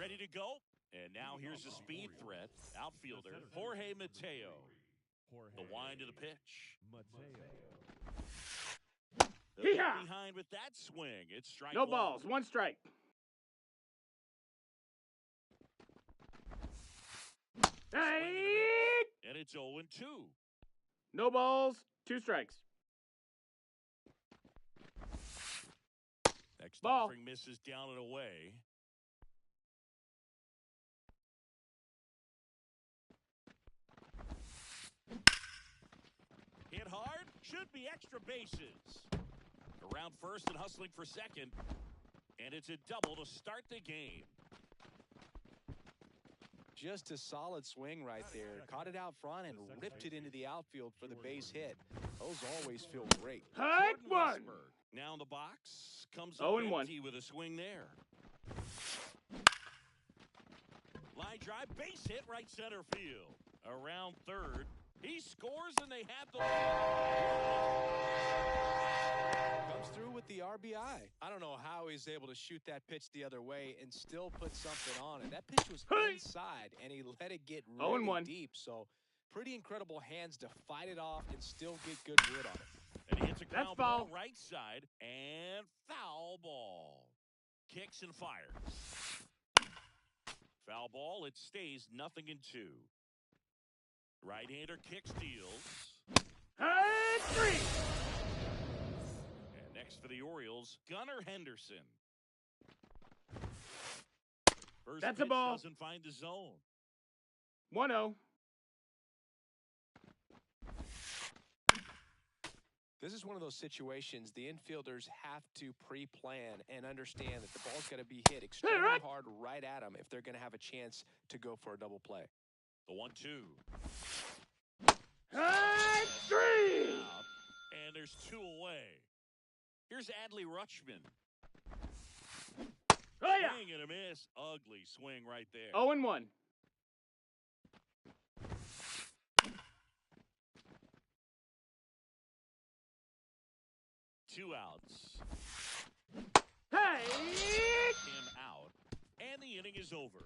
ready to go. And now here's a speed threat, outfielder Jorge Mateo. The wind of the pitch. Behind with that swing. It's strike No one. balls, one strike. Hey! And it's 0-2. No balls, two strikes. Next Ball. offering misses down and away. Hit hard, should be extra bases. Around first and hustling for second. And it's a double to start the game. Just a solid swing right there. Caught it out front and ripped it into the outfield for the base hit. Those always feel great. Hike one. Westberg. Now in the box. Comes up 0-1. empty with a swing there. Line drive, base hit right center field. Around third. He scores and they have the Comes through with the RBI. I don't know how he's able to shoot that pitch the other way and still put something on it. That pitch was inside, and he let it get really deep. So pretty incredible hands to fight it off and still get good wood on it. And he hits a ground That's ball foul. right side and foul ball. Kicks and fires. Foul ball. It stays 0-2. Right-hander kick steals. Hike three. And next for the Orioles, Gunnar Henderson. First That's a pitch ball. doesn't find the zone. 1-0. This is one of those situations the infielders have to pre-plan and understand that the ball's got to be hit extremely hard right at them if they're going to have a chance to go for a double play. The 1-2. Hike three. And there's two away. Here's Adley Rutschman. Oh, yeah. Swing and a miss. Ugly swing right there. 0-1. Two outs. Hey! Him out. And the inning is over.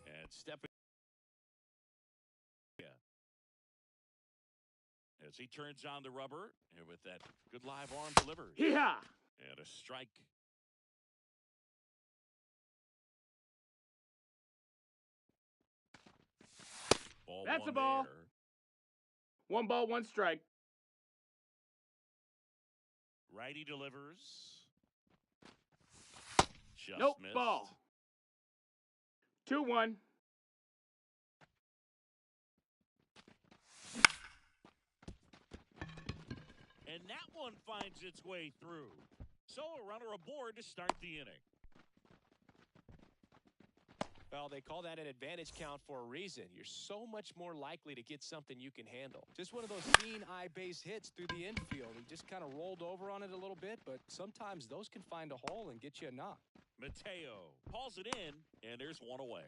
And stepping. As he turns on the rubber, and with that good live arm delivers. Yeah. And a strike. Ball That's one a ball. there. One ball, one strike. Righty delivers. Just Nope, missed. ball. 2-1. And that one finds its way through. So a runner aboard to start the inning. Well, they call that an advantage count for a reason. You're so much more likely to get something you can handle. Just one of those keen eye base hits through the infield. He just kind of rolled over on it a little bit, but sometimes those can find a hole and get you a knock. Mateo hauls it in, and there's one away.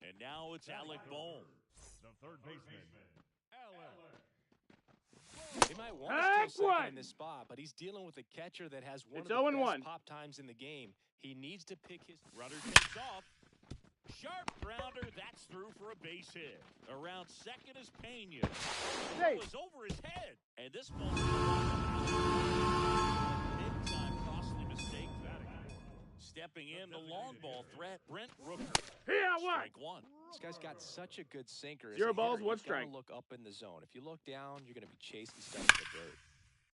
And now it's Alec Bohm. The third baseman, Alec. They might want to steal second in this spot, but he's dealing with a catcher that has one of the 0-1. best pop times in the game. He needs to pick his... Runner takes off. Sharp grounder, that's through for a base hit. Around second is Pena. Hey. It was over his head. And this ball... Big-time costly mistake. Stepping in, the long ball threat, Brent Rooker. Yeah, what? Strike one. This guy's got such a good sinker. As 0 a balls, hitter, one you've gotta strike. look up in the zone. If you look down, you're going to be chasing stuff in the dirt.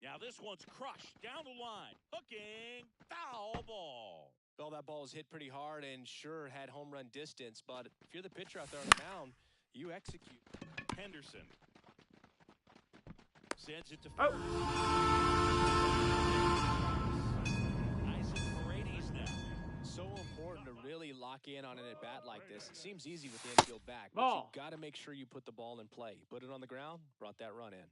Now this one's crushed down the line. Hooking, foul ball. Well, that ball was hit pretty hard and sure had home run distance, but if you're the pitcher out there on the mound, you execute. Henderson sends it to Oh. first. Nice and Paredes now. So important to really lock in on an at-bat like this. It seems easy with the infield back, but Ball. you've got to make sure you put the ball in play. Put it on the ground, brought that run in.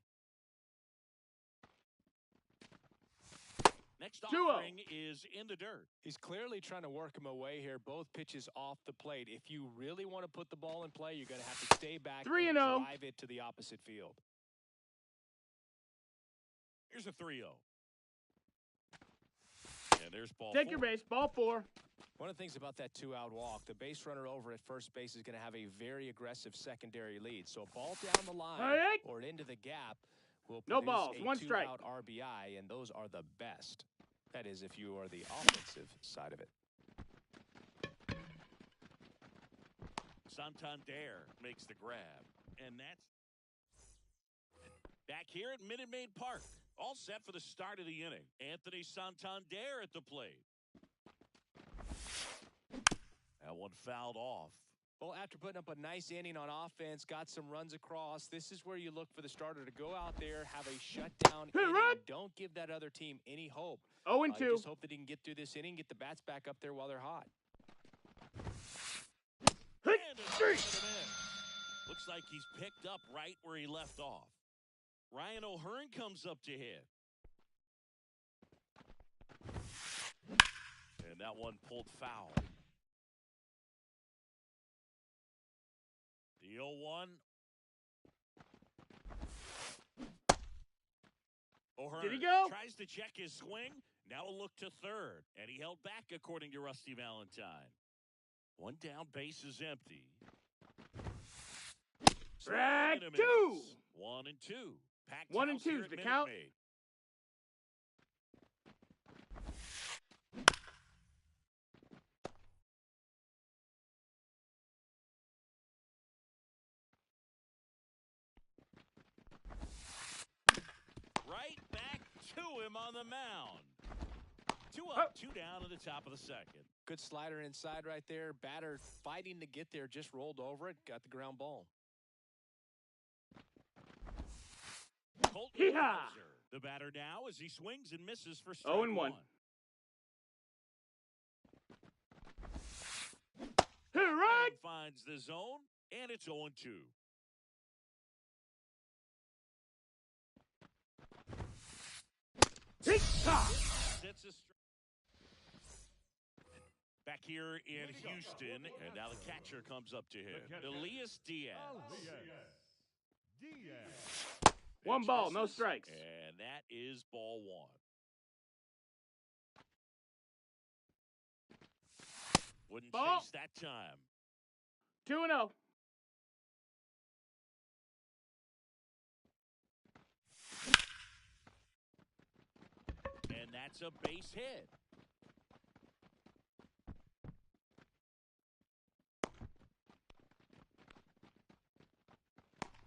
Next 2-0. offering is in the dirt. He's clearly trying to work him away here. Both pitches off the plate. If you really want to put the ball in play, you're going to have to stay back 3-0. and drive it to the opposite field. Here's a 3-0. And there's ball Take 4. your base. Ball 4. One of the things about that two-out walk, the base runner over at first base is going to have a very aggressive secondary lead. So a ball down the line Hey. or into the gap will No produce balls, a 1 strike. two-out RBI, and those are the best. That is, if you are the offensive side of it. Santander makes the grab. And that's back here at Minute Maid Park. All set for the start of the inning. Anthony Santander at the plate. That one fouled off. Well, after putting up a nice inning on offense, got some runs across, this is where you look for the starter to go out there, have a shutdown inning. Right. Don't give that other team any hope. 0-2. Just hope that he can get through this inning, get the bats back up there while they're hot. And a straight to the miss. Looks like he's picked up right where he left off. Ryan O'Hearn comes up to hit. And that one pulled foul. The 0-1. O'Hearn Did he go? tries to check his swing. Now a look to third. And he held back, according to Rusty Valentine. One down, base is empty. Strike Swing and a 2. miss. 1 and 2. Packed 1 and house here 2's at the Minute count. Maid. Right back to him on the mound. 2 up, 2 down at the top of the second. Good slider inside right there. Batter fighting to get there, just rolled over it, got the ground ball. Colton Hee-haw! Hauser, the batter now as he swings and misses for strike 0-1. 1. Right. And finds the zone, and it's 0-2. Tick-tock. Sets a back here in Houston, and now the catcher comes up to him. Elias Diaz. Diaz. 1 ball, no strikes. And that is ball 1. Wouldn't Ball. chase that time. 2-0. And that's a base hit.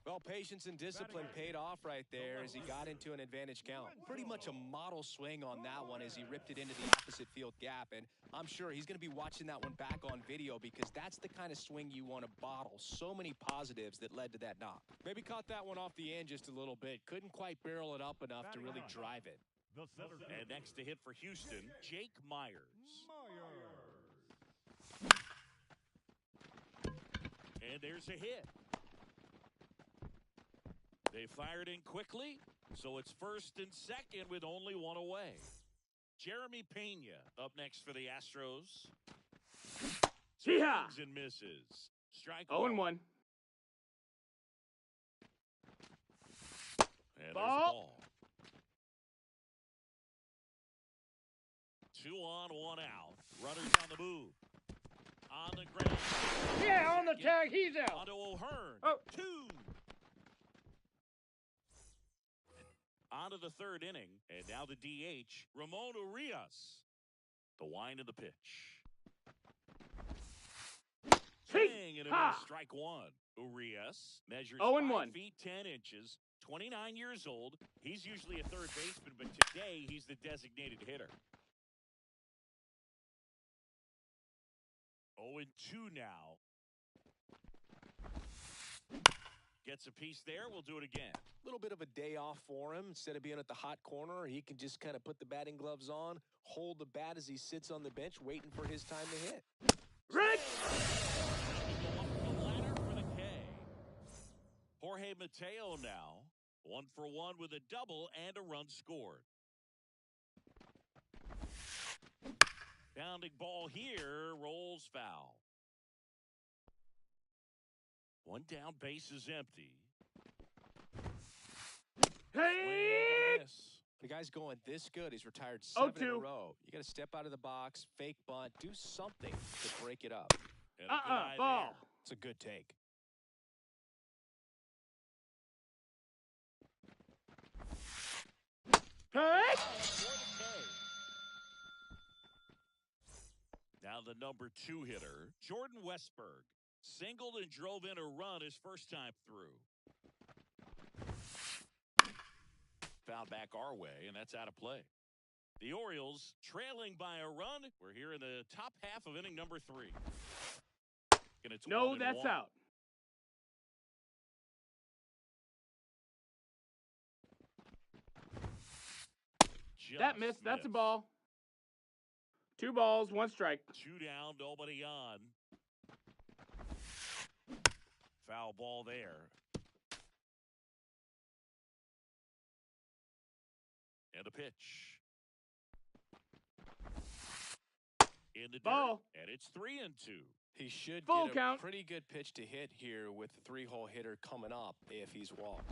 Well, patience and discipline paid off right there as he got into an advantage count. Pretty much a model swing on that one as he ripped it into the opposite field gap. And I'm sure he's going to be watching that one back on video because that's the kind of swing you want to bottle. So many positives that led to that knock. Maybe caught that one off the end just a little bit. Couldn't quite barrel it up enough to really drive it. And next to hit for Houston, Jake Myers. And there's a hit. They fired in quickly, so it's first and second with only 1 away. Jeremy Pena up next for the Astros. Hee-haw. Swings and misses. Strike 0-1. 1. And there's a Ball. ball. 2 on, 1 out. Runners on the move. On the ground. Yeah, on the tag, he's out. Onto O'Hearn. Oh. 2. On to the third inning, and now the DH, Ramon Urias. The wind of the pitch. Swing and a miss, strike 1. Urias measures 0-1. 5 feet 10 inches, 29 years old. He's usually a third baseman, but today he's the designated hitter. 0-2 now. Gets a piece there. We'll do it again. A little bit of a day off for him. Instead of being at the hot corner, he can just kind of put the batting gloves on, hold the bat as he sits on the bench, waiting for his time to hit. Right. The ladder for the K. Jorge Mateo now. 1 for 1 with a double and a run scored. Bounding ball here, rolls foul. 1 down, base is empty. Hey. Miss. The guy's going this good. He's retired 7 in a 0-2. row. You got to step out of the box, fake bunt, do something to break it up. And a good eye ball. there. It's a good take. Hey! Now the number 2 hitter, Jordan Westberg, singled and drove in a run his first time through. Fouled back our way, and that's out of play. The Orioles trailing by a run. We're here in the top half of inning number 3. And it's No, that's 1-1. out. That missed. That's a ball. 2 balls, 1 strike. 2 down, nobody on. Foul ball there. And a pitch. In the Ball. dirt, and it's 3-2. He should Full get a count. pretty good pitch to hit here with the 3-hole hitter coming up if he's walked.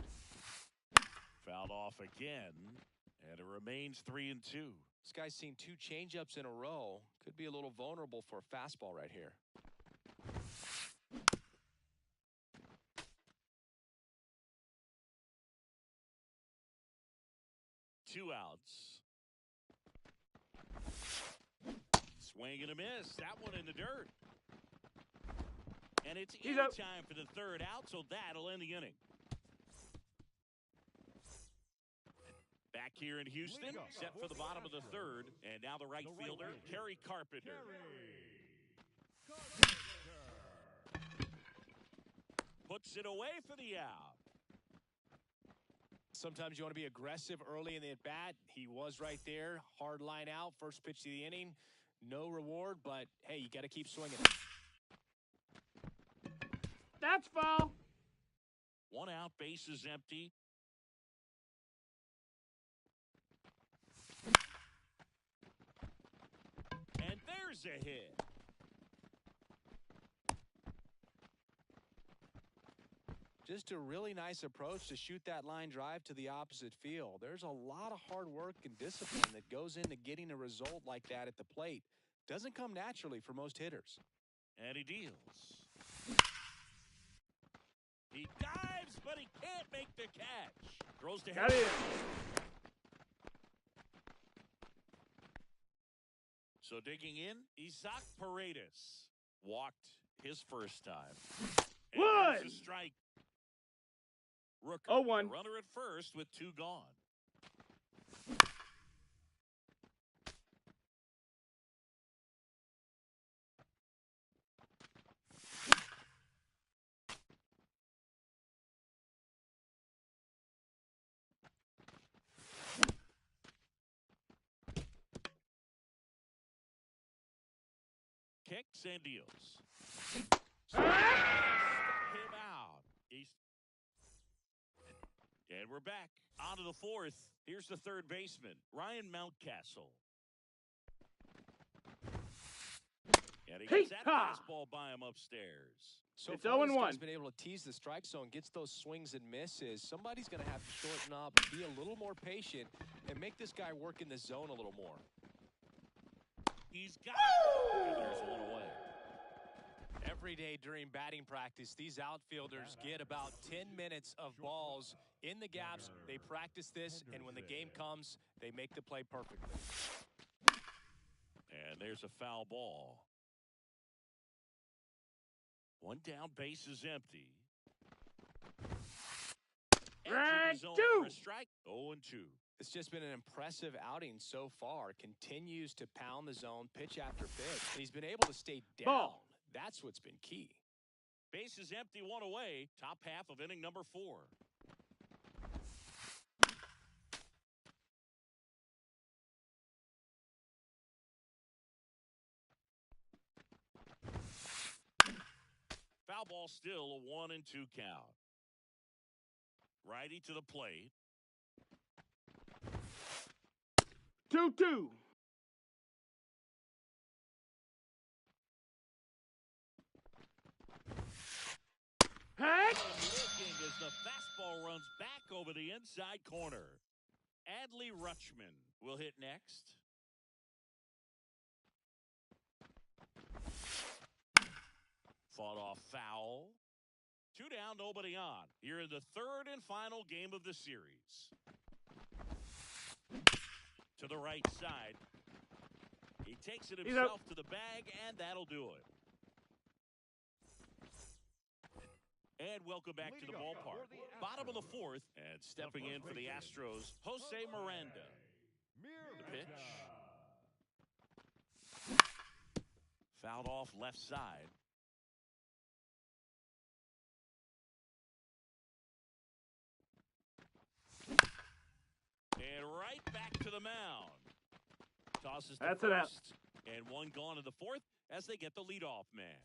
Fouled off again, and it remains 3-2. This guy's seen 2 changeups in a row. Could be a little vulnerable for a fastball right here. Two outs. Swing and a miss. That one in the dirt. And it's in out. time for the 3rd out, so that'll end the inning. Back here in Houston, set for the bottom of the 3rd, and now the right fielder, Kerry Carpenter. Puts it away for the out. Sometimes you want to be aggressive early in the at-bat. He was right there. Hard line out. First pitch of the inning. No reward, but, hey, you got to keep swinging. That's foul. 1 out, base is empty. And there's a hit. Just a really nice approach to shoot that line drive to the opposite field. There's a lot of hard work and discipline that goes into getting a result like that at the plate. Doesn't come naturally for most hitters. And he deals. He dives, but he can't make the catch. Throws to Got him. it. So digging in, Isaac Paredes walked his first time. And One. there's a strike. Rooker, 0-1. the runner at first with 2 gone. Kicks and deals. So him out. And we're back. On to the 4th. Here's the 3rd baseman, Ryan Mountcastle. And he gets that fastball by him upstairs. So It's far, this 0-1. guy's been able to tease the strike zone, gets those swings and misses. Somebody's going to have to shorten up, be a little more patient, and make this guy work in the zone a little more. He's got it. And there's one away. Every day during batting practice, these outfielders get about 10 minutes of balls in the gaps. They practice this, and when the game comes, they make the play perfectly. And there's a foul ball. 1 down, base is empty. Entering the zone for a strike. 0-2. It's just been an impressive outing so far. Continues to pound the zone pitch after pitch. And he's been able to stay down. Ball. That's what's been key. Base is empty, 1 away. Top half of inning number 4. Foul ball, still a 1-2 count. Righty to the plate. 2-2. Hey! Looking as the fastball runs back over the inside corner. Adley Rutschman will hit next. Fought off foul. 2 down, nobody on. Here in the third and final game of the series. To the right side. He takes it himself to the bag, and that'll do it. And welcome back to the ballpark. Bottom of the fourth, and stepping in for the Astros, Jose Miranda. The pitch. Fouled off left side. And right back to the mound. Tosses to first, and one gone in the fourth as they get the leadoff man.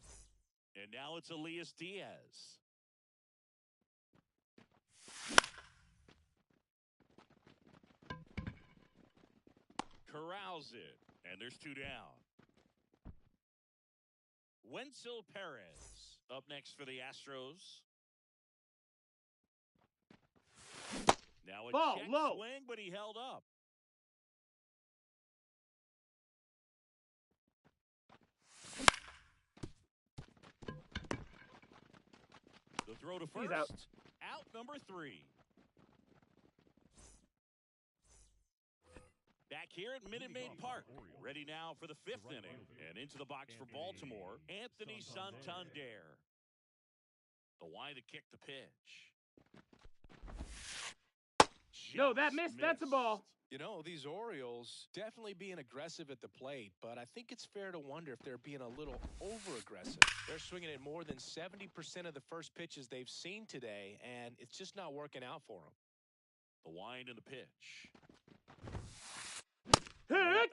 And now it's Elias Diaz. Corrals it, and there's 2 down. Wenzel Perez up next for the Astros. Now a check swing, but he held up. The throw to first. Out number 3. Back here at Minute Maid Park. Ready now for the 5th inning. And into the box for Baltimore, Anthony Santander. The wide to kick the pitch. No, that missed. That's a ball. You know, these Orioles definitely being aggressive at the plate, but I think it's fair to wonder if they're being a little over-aggressive. They're swinging at more than 70% of the first pitches they've seen today, and it's just not working out for them. The wind and the pitch.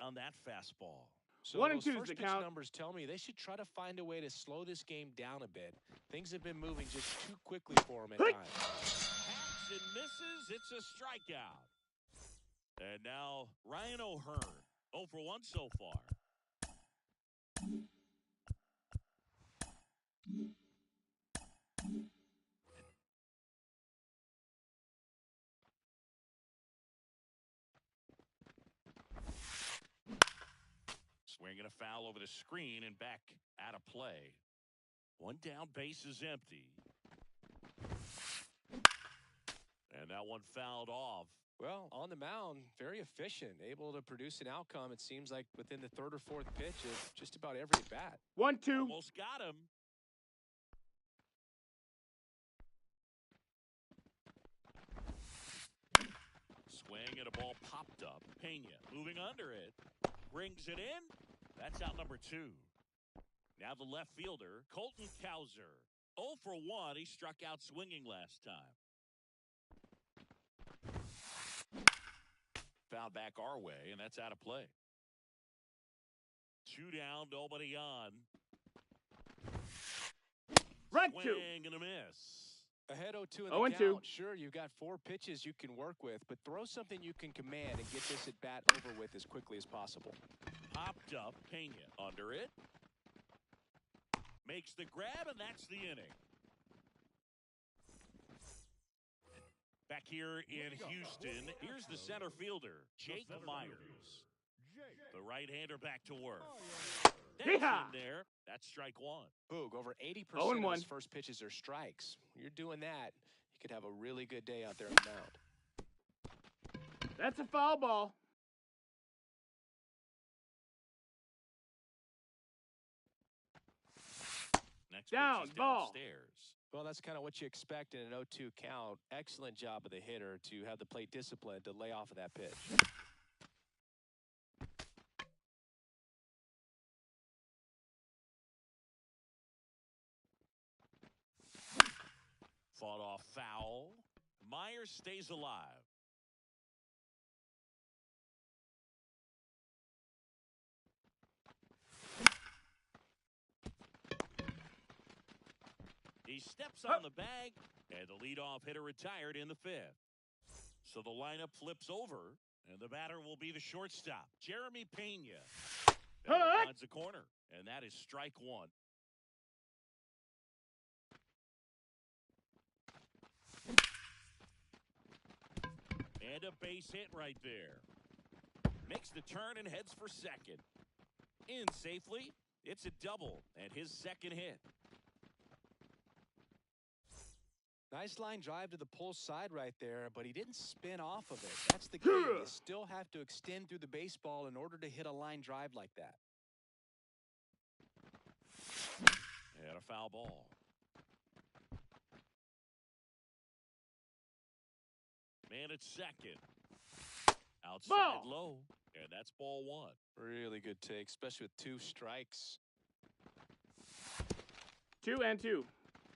On that fastball. So 1 and those 2 first is the pitch count. numbers tell me they should try to find a way to slow this game down a bit. Things have been moving just too quickly for them at times. Hacks and misses. It's a strikeout. And now Ryan O'Hearn, 0 for 1 so far. Swinging a foul over the screen and back out of play. 1 down, base is empty. And that one fouled off. Well, on the mound, very efficient, able to produce an outcome, it seems like, within the 3rd or 4th pitch of just about every at-bat. 1-2. Almost got him. Swing and a ball popped up. Pena moving under it. Brings it in. That's out number 2. Now the left fielder, Colton Cowser. 0 for 1. He struck out swinging last time. Foul back our way, and that's out of play. 2 down, nobody on. Right Swing 2. and a miss. Ahead 0-2 in the 0-2. count. Sure, you've got 4 pitches you can work with, but throw something you can command and get this at-bat over with as quickly as possible. Popped up, Pena under it. Makes the grab, and that's the inning. Back here in Houston, here's the center fielder, Jake Myers. The right-hander back to work. That's in there. That's strike 1. Boog, over 80% of his first pitches are strikes. When you're doing that, you could have a really good day out there on the mound. That's a foul ball. Next Down, pitch is ball. downstairs. Well, that's kind of what you expect in an 0-2 count. Excellent job of the hitter to have the plate discipline to lay off of that pitch. Fought off foul. Myers stays alive. He steps on the bag, and the leadoff hitter retired in the 5th. So the lineup flips over, and the batter will be the shortstop, Jeremy Pena. Finds the corner, and that is strike 1. And a base hit right there. Makes the turn and heads for second. In safely. It's a double and his second hit. Nice line drive to the pull side right there, but he didn't spin off of it. That's the key. You still have to extend through the baseball in order to hit a line drive like that. And a foul ball. Man at second. Outside ball. Low. And that's ball one. Really good take, especially with 2 strikes. 2-2.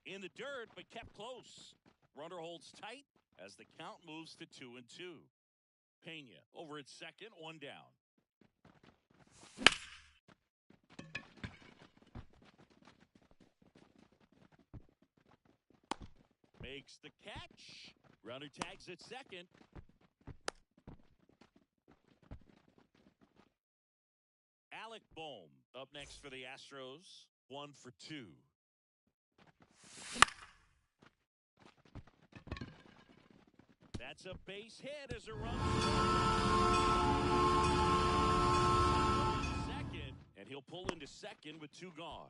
In the dirt, but kept close. Runner holds tight as the count moves to 2-2. Pena over at second, 1 down. Makes the catch. Runner tags at second. Alec Bohm up next for the Astros. 1 for 2. That's a base hit as a run. Second, and he'll pull into second with 2 gone.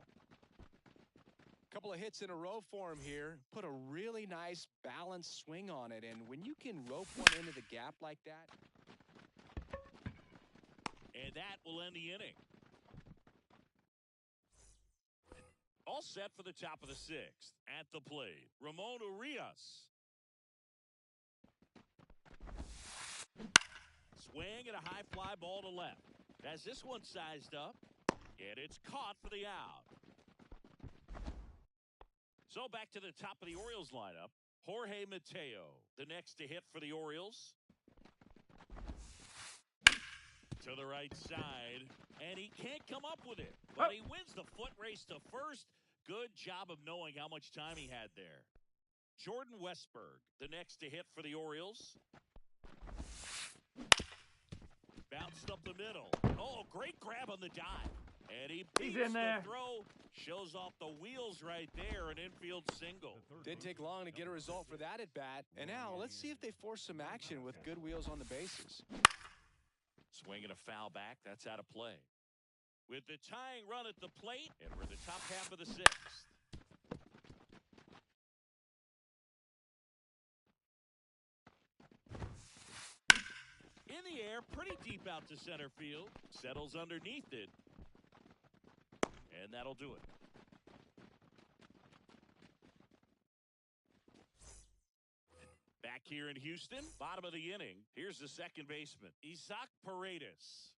Couple of hits in a row for him here. Put a really nice balanced swing on it, and when you can rope one into the gap like that. And that will end the inning. All set for the top of the 6th. At the plate, Ramon Urias. Swing and a high fly ball to left. Has this one sized up, and it's caught for the out. So back to the top of the Orioles lineup. Jorge Mateo, the next to hit for the Orioles. To the right side, and he can't come up with it, but he wins the foot race to first. Good job of knowing how much time he had there. Jordan Westburg, the next to hit for the Orioles. Bounced up the middle. Oh, great grab on the dive. And he beats in there. The throw. Shows off the wheels right there. An infield single. Didn't take long to get a result for that at bat. And now let's see if they force some action with good wheels on the bases. Swinging a foul back. That's out of play. With the tying run at the plate, and we're in the top half of the 6th. In the air, pretty deep out to center field. Settles underneath it. And that'll do it. Back here in Houston, bottom of the inning. Here's the second baseman, Isaac Paredes.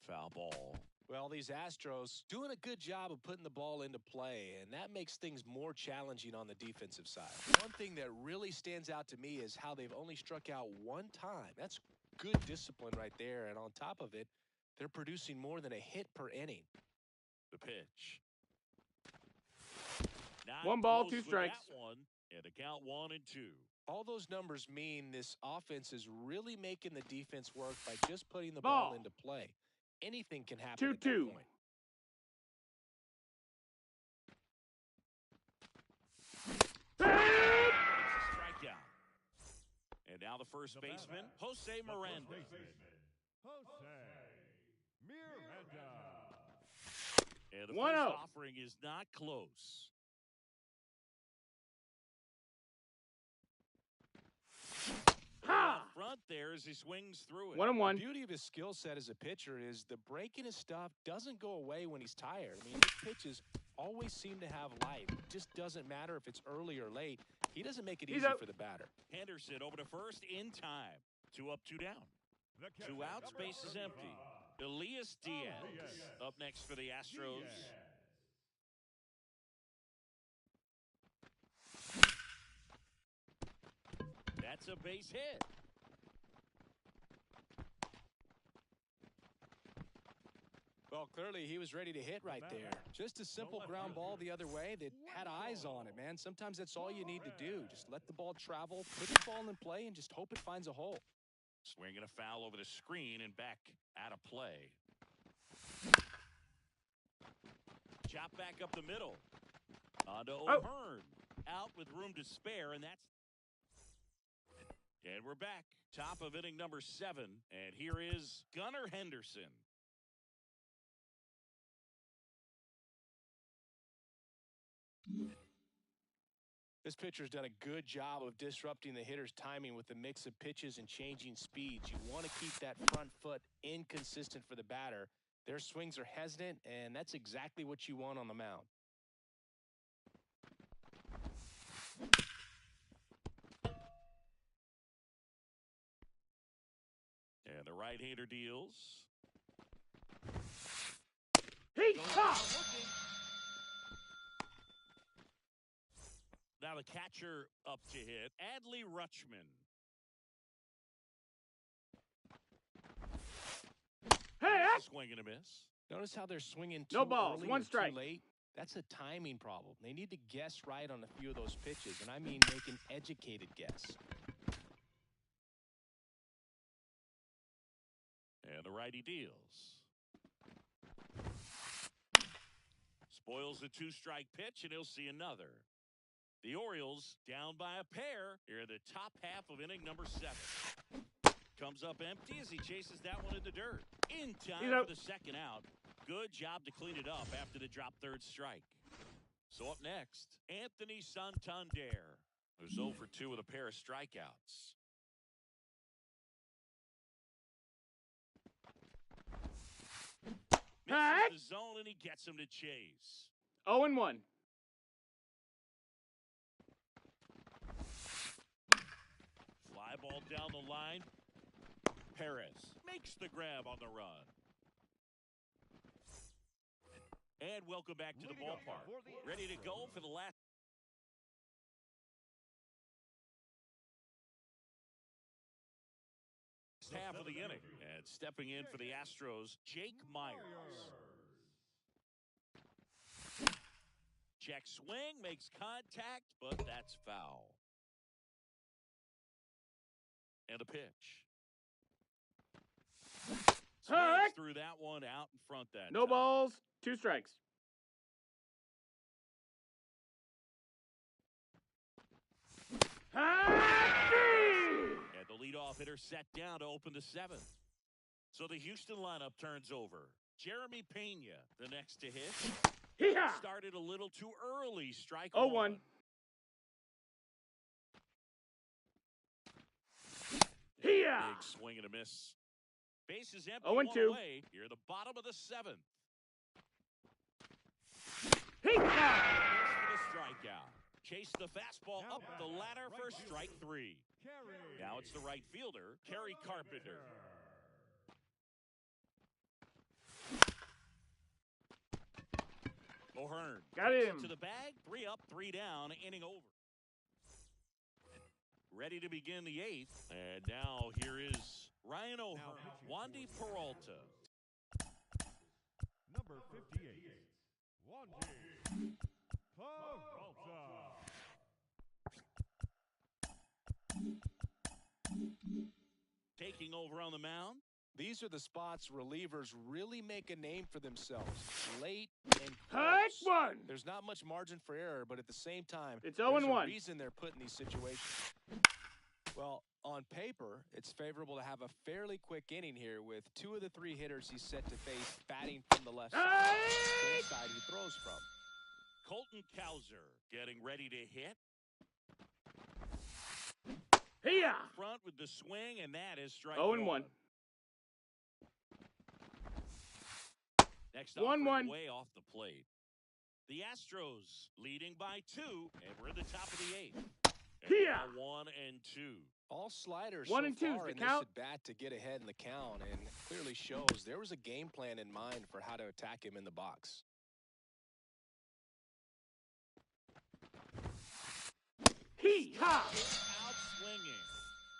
Foul ball. Well, these Astros doing a good job of putting the ball into play, and that makes things more challenging on the defensive side. One thing that really stands out to me is how they've only struck out 1 time. That's good discipline right there, and on top of it, they're producing more than a hit per inning. The pitch. 1 ball, 2 strikes. That one, and the count 1-2. All those numbers mean this offense is really making the defense work by just putting the ball into play. Anything can happen at that 2-2. point. Strikeout. And now the first baseman, Jose Miranda. Jose Miranda. And the 1-0. first offering is not close. Front there as he swings through it. 1-1. The beauty of his skill set as a pitcher is the break in his stuff doesn't go away when he's tired. I mean, his pitches always seem to have life. It just doesn't matter if it's early or late. He doesn't make it easy for the batter. Henderson over to first in time. 2 up, 2 down. 2 outs, base is empty. Elias Diaz up next for the Astros. That's a base hit. Well, clearly he was ready to hit right there. Just a simple ground ball the other way that had eyes on it, man. Sometimes that's all you need to do. Just let the ball travel, put the ball in play, and just hope it finds a hole. Swinging a foul over the screen and back out of play. Chop back up the middle. On to O'Hearn. Out with room to spare, and that's And we're back. Top of inning number 7. And here is Gunnar Henderson. This pitcher's done a good job of disrupting the hitter's timing with the mix of pitches and changing speeds. You want to keep that front foot inconsistent for the batter. Their swings are hesitant, and that's exactly what you want on the mound. And the right-hander deals. Now the catcher up to hit, Adley Rutschman. Swing and a miss. Notice how they're swinging too no balls, early 1 or strike. too late. That's a timing problem. They need to guess right on a few of those pitches, and I mean make an educated guess. And the righty deals. Spoils the 2-strike pitch, and he'll see another. The Orioles down by a pair here in the top half of inning number 7. Comes up empty as he chases that one in the dirt. In time for the second out. Good job to clean it up after the drop 3rd strike. So up next, Anthony Santander, who's 0 for 2 with a pair of strikeouts. Misses the zone, and he gets him to chase. 0-1. Fly ball down the line. Perez makes the grab on the run. And welcome back to the ballpark. Ready to go for the last half of the inning. And stepping in for the Astros, Jake Myers. Check swing, makes contact, but that's foul. And a pitch. Swings through that one out in front that No time. balls, 2 strikes. And the leadoff hitter set down to open the 7th. So the Houston lineup turns over. Jeremy Pena, the next to hit. Started a little too early. Strike 1. Big swing and a miss. Bases empty, 1 away. Here, the bottom of the 7th. For the strikeout. Chase the fastball up the ladder for strike 3. Now it's the right fielder, Kerry Carpenter. O'Hearn got him to the bag. 3 up, 3 down. Inning over. Ready to begin the 8th. And now here is Ryan O'Hearn. Wandy Peralta. Number 58, Wandy Peralta. Taking over on the mound. These are the spots relievers really make a name for themselves. Late and Hike close. 1. There's not much margin for error, but at the same time, It's there's 0-1. a reason they're put in these situations. Well, on paper, it's favorable to have a fairly quick inning here with 2 of the 3 hitters he's set to face batting from the left side, same side he throws from. Colton Cowser getting ready to hit. Front with the swing, and that is strike 1. Next up, 1-1. way off the plate. The Astros leading by 2, and we're at the top of the 8th. And 1 and 2. All sliders 1 so and 2 far is the in this count. at bat to get ahead in the count, and clearly shows there was a game plan in mind for how to attack him in the box. Out swinging.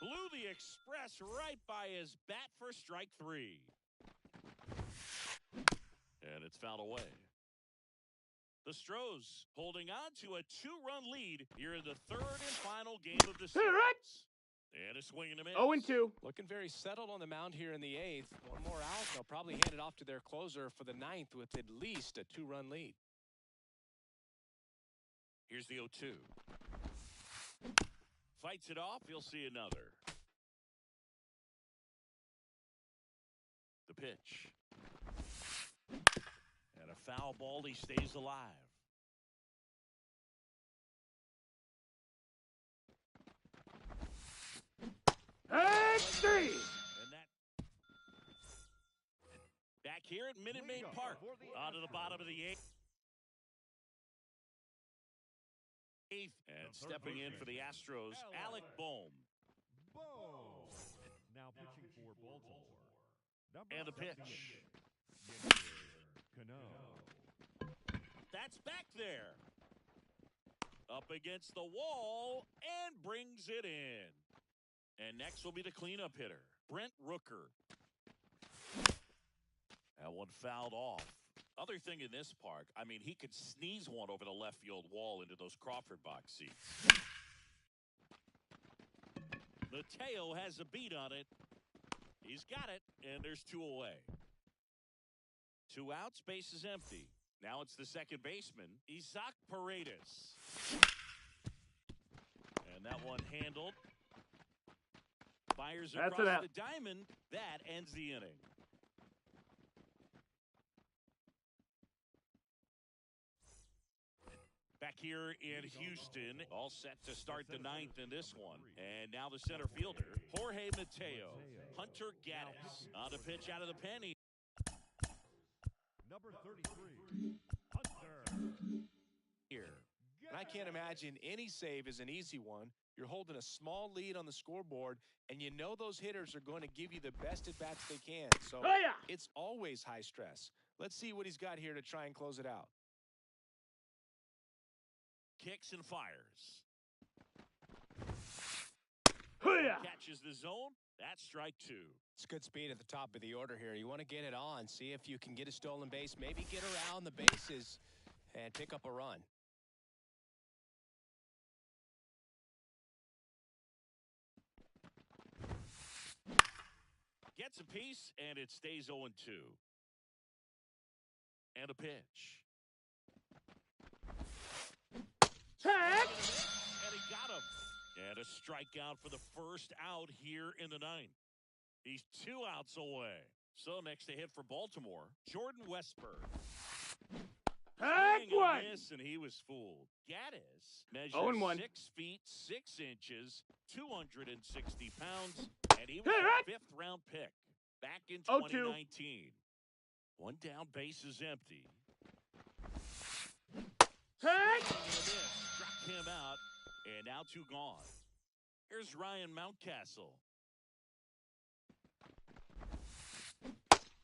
Blew the express right by his bat for strike 3. And it's fouled away. The Stros holding on to a 2-run lead here in the 3rd and final game of the series. And a swing and a miss. 0-2. Looking very settled on the mound here in the 8th. One more out, they'll probably hand it off to their closer for the 9th with at least a 2-run lead. Here's the 0-2. Fights it off, you'll see another. The pitch. And a foul ball. He stays alive. And three. And that back here at Minute Maid Park. Onto the bottom of the eighth. And stepping in for the Astros, Alec Bohm. Now pitching for Baltimore. And the pitch. That's back there. Up against the wall and brings it in. And next will be the cleanup hitter, Brent Rooker. That one fouled off. Other thing in this park, I mean, he could sneeze one over the left field wall into those Crawford box seats. Mateo has a beat on it. He's got it, and there's 2 away. 2 outs, base is empty. Now it's the second baseman, Isaac Paredes. And that one handled. Fires across the diamond. That ends the inning. Back here in Houston, all set to start the 9th in this one. And now the center fielder, Jorge Mateo. Hunter Gaddis on the pitch out of the pen. Number 33, Hunter. Here. And I can't imagine any save is an easy one. You're holding a small lead on the scoreboard, and you know those hitters are going to give you the best at-bats they can. So it's always high stress. Let's see what he's got here to try and close it out. Kicks and fires. Catches the zone. That's strike 2. It's good speed at the top of the order here. You want to get it on, see if you can get a stolen base, maybe get around the bases and pick up a run. Gets a piece, and it stays 0-2. And a pitch. Tag! And he got him. And a strikeout for the first out here in the 9th. He's 2 outs away. So next to hit for Baltimore, Jordan Westburg. Tag one! Miss, and he was fooled. Gaddis measures 0-1. 6 feet 6 inches, 260 pounds, and he was a 5th-round pick back in 2019. 1 down, base is empty. Tag! Struck him out, and now 2 gone. Here's Ryan Mountcastle.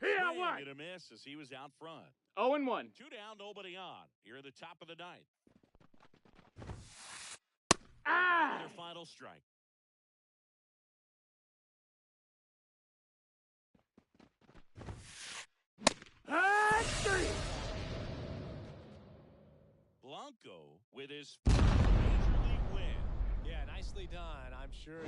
Here, Swing one. and a miss as he was out front. 0-1. 2 down, nobody on. Here at the top of the 9th. Their final strike. Three. Blanco with his major league win. Yeah, nicely done. I'm sure